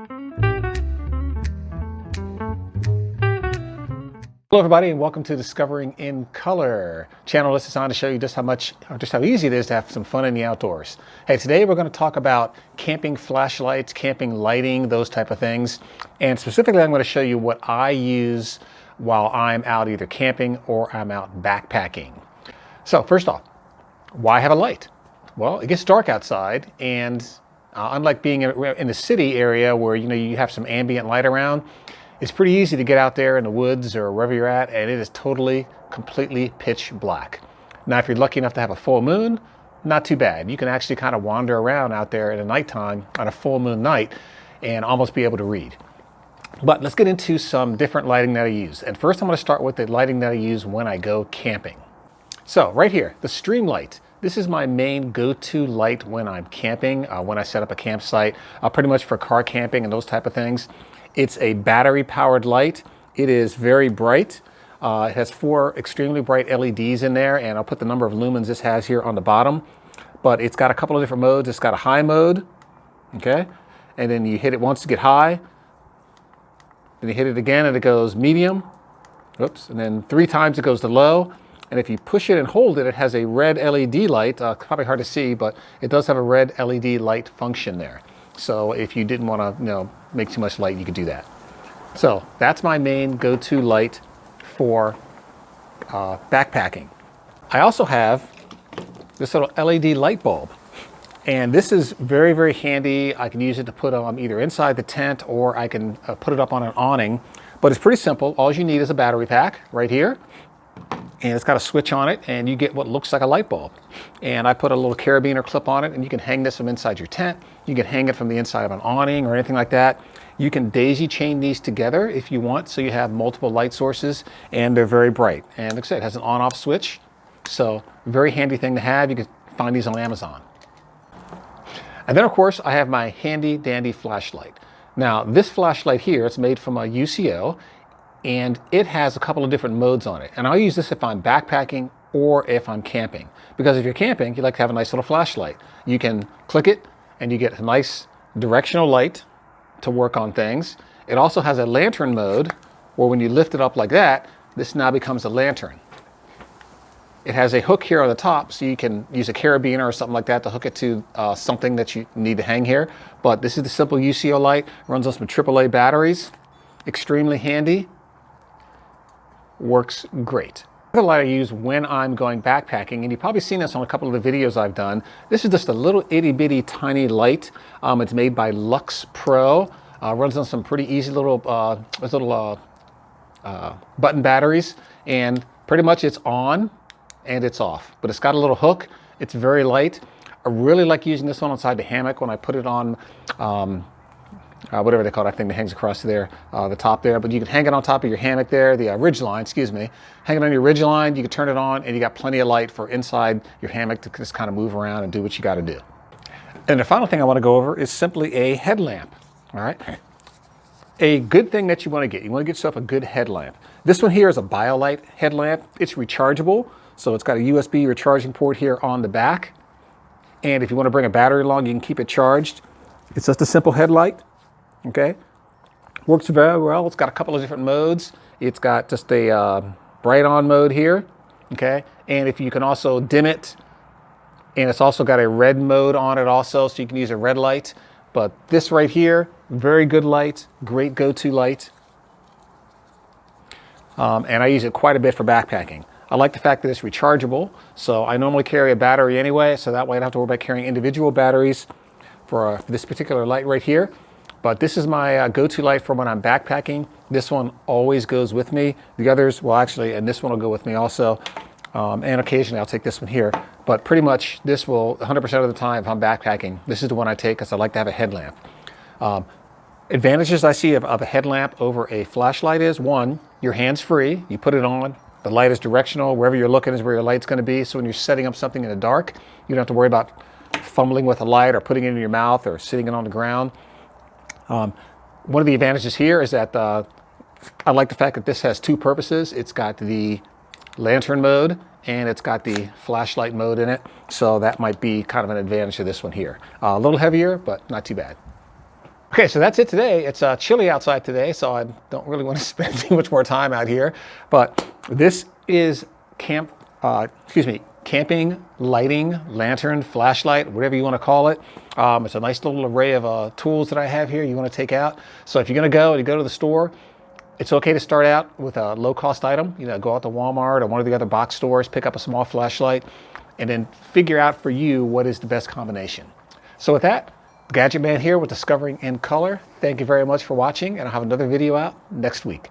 Hello everybody and welcome to Discovering in Color channel. This is on to show you just how easy it is to have some fun in the outdoors. Hey, today we're going to talk about camping flashlights, camping lighting, those type of things. And specifically I'm going to show you what I use while I'm out either camping or I'm out backpacking. So first off, why have a light? Well, it gets dark outside, and unlike being in the city area where you have some ambient light around, it's pretty easy to get out there in the woods or wherever you're at, and it is completely pitch black. Now, if you're lucky enough to have a full moon, not too bad. You can actually kind of wander around out there at a nighttime on a full moon night and almost be able to read. But let's get into some different lighting that I use. And first I'm going to start with the lighting that I use when I go camping. So right here, the stream light. This is my main go-to light when I'm camping, when I set up a campsite, pretty much for car camping and those type of things. It's a battery-powered light. It is very bright. It has 4 extremely bright LEDs in there, and I'll put the number of lumens this has here on the bottom. But it's got a couple of different modes. It's got a high mode, okay? And then you hit it once to get high. Then you hit it again and it goes medium. Oops, and then 3 times it goes to low. And if you push it and hold it, it has a red LED light. Probably hard to see, but it does have a red LED light function there. So if you didn't want to, make too much light, you could do that. So that's my main go-to light for backpacking. I also have this little LED light bulb, and this is very, very handy. I can use it to put either inside the tent, or I can put it up on an awning. But it's pretty simple. All you need is a battery pack right here, and it's got a switch on it, and you get what looks like a light bulb. And I put a little carabiner clip on it, and you can hang this from inside your tent. You can hang it from the inside of an awning or anything like that. You can daisy chain these together if you want, so you have multiple light sources, and they're very bright. And like I said, it has an on-off switch, so very handy thing to have. You can find these on Amazon. And then of course, I have my handy dandy flashlight. Now this flashlight here, it's made from a UCO, and it has a couple of different modes on it. And I'll use this if I'm backpacking or if I'm camping. Because if you're camping, you like to have a nice little flashlight. You can click it and you get a nice directional light to work on things. It also has a lantern mode where when you lift it up like that, this now becomes a lantern. It has a hook here on the top, so you can use a carabiner or something like that to hook it to something that you need to hang here. But this is the simple UCO light, runs on some AAA batteries. Extremely handy. Works great. The light I use when I'm going backpacking, and you've probably seen this on a couple of the videos I've done. This is just a little itty bitty tiny light. It's made by Lux Pro. Runs on some pretty easy little button batteries, and pretty much it's on and it's off. But it's got a little hook. It's very light. I really like using this one inside the hammock when I put it on whatever they call that thing that hangs across there, the top there. But you can hang it on top of your hammock there, the ridge line, excuse me. Hang it on your ridge line, you can turn it on, and you got plenty of light for inside your hammock to just kind of move around and do what you got to do. And the final thing I want to go over is simply a headlamp, all right? A good thing that you want to get yourself a good headlamp. This one here is a Biolite headlamp. It's rechargeable, so it's got a USB recharging port here on the back. And if you want to bring a battery along, you can keep it charged. It's just a simple headlight. Okay, works very well. It's got a couple of different modes. It's got just a bright on mode here, okay, and if you can also dim it, and it's also got a red mode on it also, so you can use a red light. But this right here, very good light, great go-to light, and I use it quite a bit for backpacking. I like the fact that it's rechargeable, so I normally carry a battery anyway, so that way I don't have to worry about carrying individual batteries for this particular light right here. But this is my go-to light for when I'm backpacking. This one always goes with me. The others, well actually, and this one will go with me also. And occasionally I'll take this one here. But pretty much this will, 100% of the time if I'm backpacking, this is the one I take because I like to have a headlamp. Advantages I see of a headlamp over a flashlight is, one, your hands-free. You put it on, the light is directional. Wherever you're looking is where your light's going to be. So when you're setting up something in the dark, you don't have to worry about fumbling with a light or putting it in your mouth or sitting it on the ground. One of the advantages here is that I like the fact that this has 2 purposes. It's got the lantern mode and it's got the flashlight mode in it. So that might be kind of an advantage to this one here. A little heavier, but not too bad. Okay, so that's it today. It's chilly outside today, so I don't really want to spend too much more time out here. But this is camping, lighting, lantern, flashlight, whatever you want to call it. It's a nice little array of tools that I have here you want to take out. So if you're going to go and you go to the store, it's okay to start out with a low-cost item. You know, go out to Walmart or one of the other box stores, pick up a small flashlight, and then figure out for you what is the best combination. So with that, Gadget Man here with Discovering in Color. Thank you very much for watching, and I'll have another video out next week.